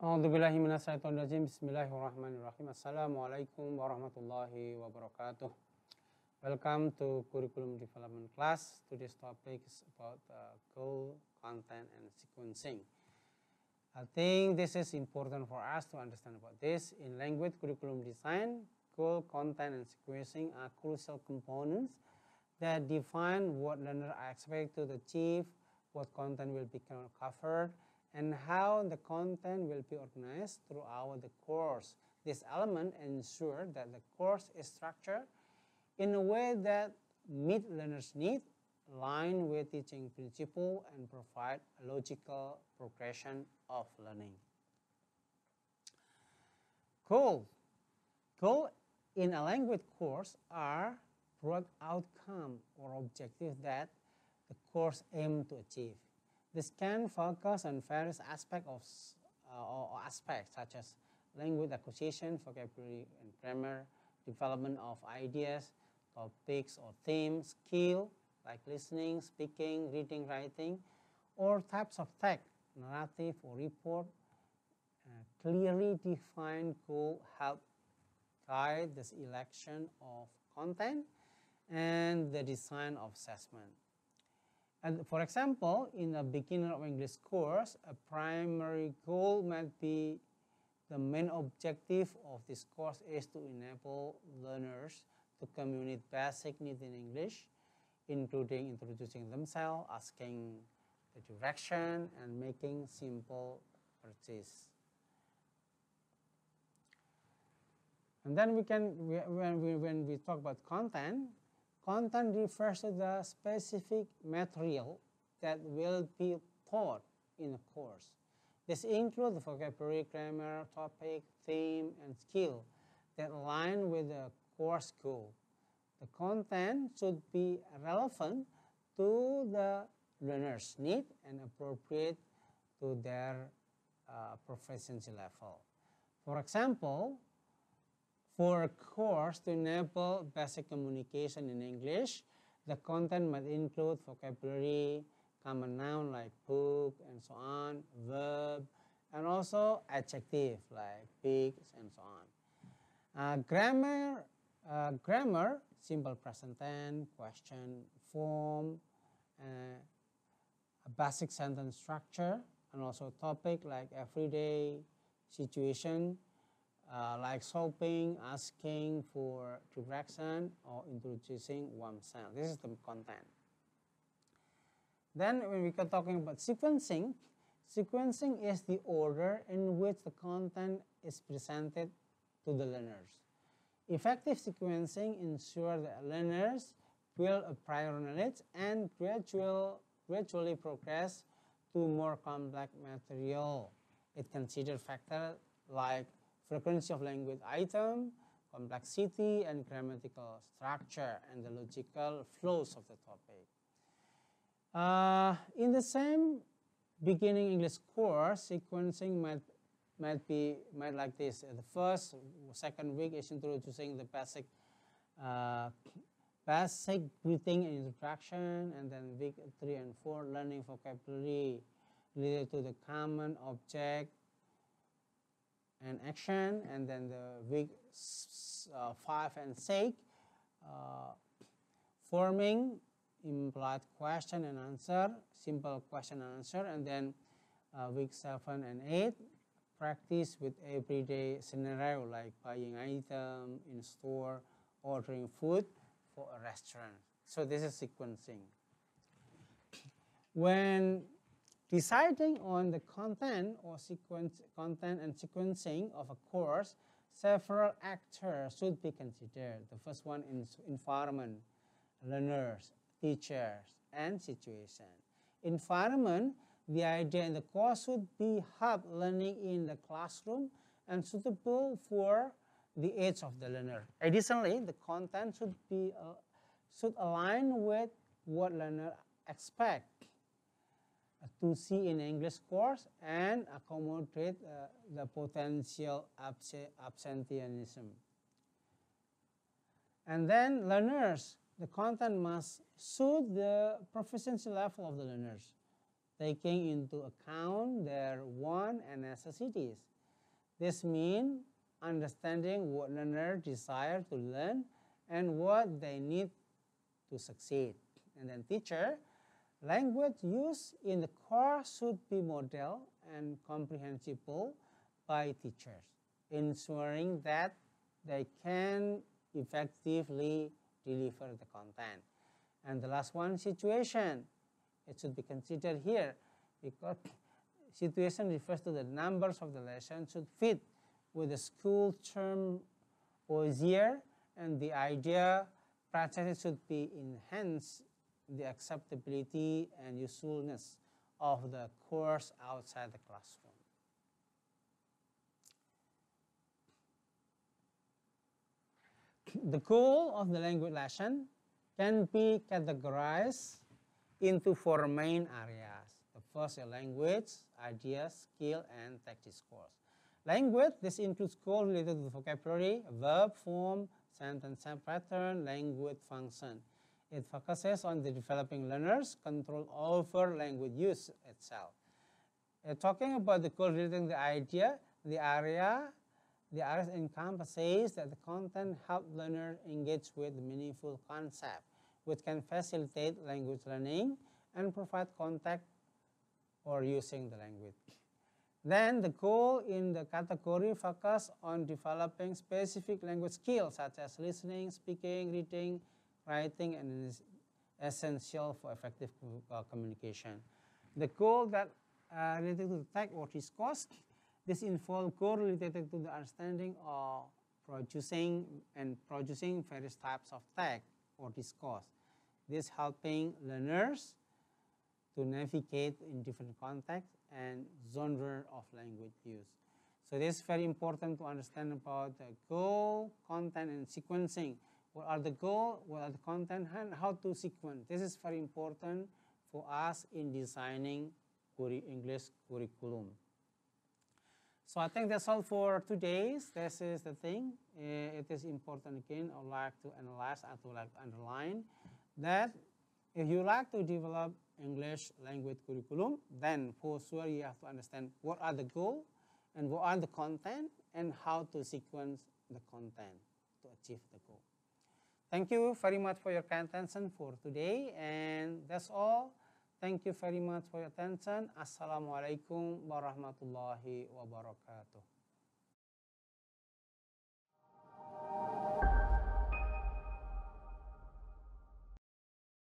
A'udzubillahi minasyaitonirrajim. Bismillahirrahmanirrahim. Assalamualaikum warahmatullahi wabarakatuh. Welcome to curriculum development class. Today's topic is about goal, content, and sequencing. I think this is important for us to understand about this. In language curriculum design, goal, content, and sequencing are crucial components that define what learners are expected to achieve, what content will be covered, and how the content will be organized throughout the course. This element ensures that the course is structured in a way that meets learners' needs, align with teaching principles, and provide a logical progression of learning. Goal in a language course are broad outcome or objectives that the course aims to achieve. This can focus on various aspects such as language acquisition, vocabulary and grammar, development of ideas, topics or themes, skill like listening, speaking, reading, writing, or types of text, narrative or report. Clearly defined goal help guide the selection of content and the design of assessment. And for example, in a beginner of English course, a primary goal might be the main objective of this course is to enable learners to communicate basic needs in English, including introducing themselves, asking the direction, and making simple purchase. And then when we talk about content, content refers to the specific material that will be taught in a course. This includes the vocabulary, grammar, topic, theme, and skill that align with the course goal. The content should be relevant to the learner's need and appropriate to their proficiency level. For example, for a course to enable basic communication in English, the content might include vocabulary, common noun like book and so on, verb, and also adjective like big and so on. Grammar, simple present tense, question form, a basic sentence structure, and also topic like everyday situation, like shopping, asking for direction, or introducing oneself. This is the content. Then when we are talking about sequencing, sequencing is the order in which the content is presented to the learners. Effective sequencing ensures that learners build a prior knowledge and gradually progress to more complex material. It considers factors like frequency of language item, complexity and grammatical structure, and the logical flows of the topic. In the same beginning English course, sequencing might like this. The first, second week is introducing the basic greeting and introduction, and then week 3 and 4 learning vocabulary related to the common object and action, and then the week 5 and 6 forming implied question and answer, simple question and answer, and then week 7 and 8 practice with everyday scenario like buying item in store, ordering food for a restaurant. So this is sequencing. When deciding on the content and sequencing of a course, several actors should be considered. The first one is environment, learners, teachers, and situation. Environment, the idea in the course should be help learning in the classroom and suitable for the age of the learner. Additionally, the content should align with what learner expect to see in English course and accommodate the potential absenteeism. And then learners, the content must suit the proficiency level of the learners. taking into account their wants and necessities. This means understanding what learners desire to learn and what they need to succeed. And then teacher, language used in the course should be modeled and comprehensible by teachers, ensuring that they can effectively deliver the content. And the last one, situation. It should be considered here because situation refers to the numbers of the lessons should fit with the school term or year, and the idea practice should be enhance the acceptability and usefulness of the course outside the classroom. The goal of the language lesson can be categorized into 4 main areas. The first is language, ideas, skill, and text discourse. Language, this includes goals related to the vocabulary, verb form, sentence pattern, language function. It focuses on the developing learners' control over language use itself. Talking about the goal related to the idea, the area encompasses that the content help learners engage with meaningful concept, which can facilitate language learning and provide context or using the language. Then the goal in the category focus on developing specific language skills such as listening, speaking, reading, writing, and is essential for effective communication. The goal that related to the text or discourse, this involves goals related to the understanding of producing various types of text or discourse. This helping learners to navigate in different contexts and genre of language use. So this is very important to understand about the goal, content, and sequencing. What are the goal, what are the content, and how to sequence. This is very important for us in designing English curriculum. So I think that's all for today. This is the thing. It is important again. I would like to analyze, I would like to underline that if you like to develop English language curriculum, then for sure you have to understand what are the goals and what are the content and how to sequence the content to achieve the goal. Thank you very much for your attention for today, and that's all. Thank you very much for your attention. Assalamualaikum warahmatullahi wabarakatuh.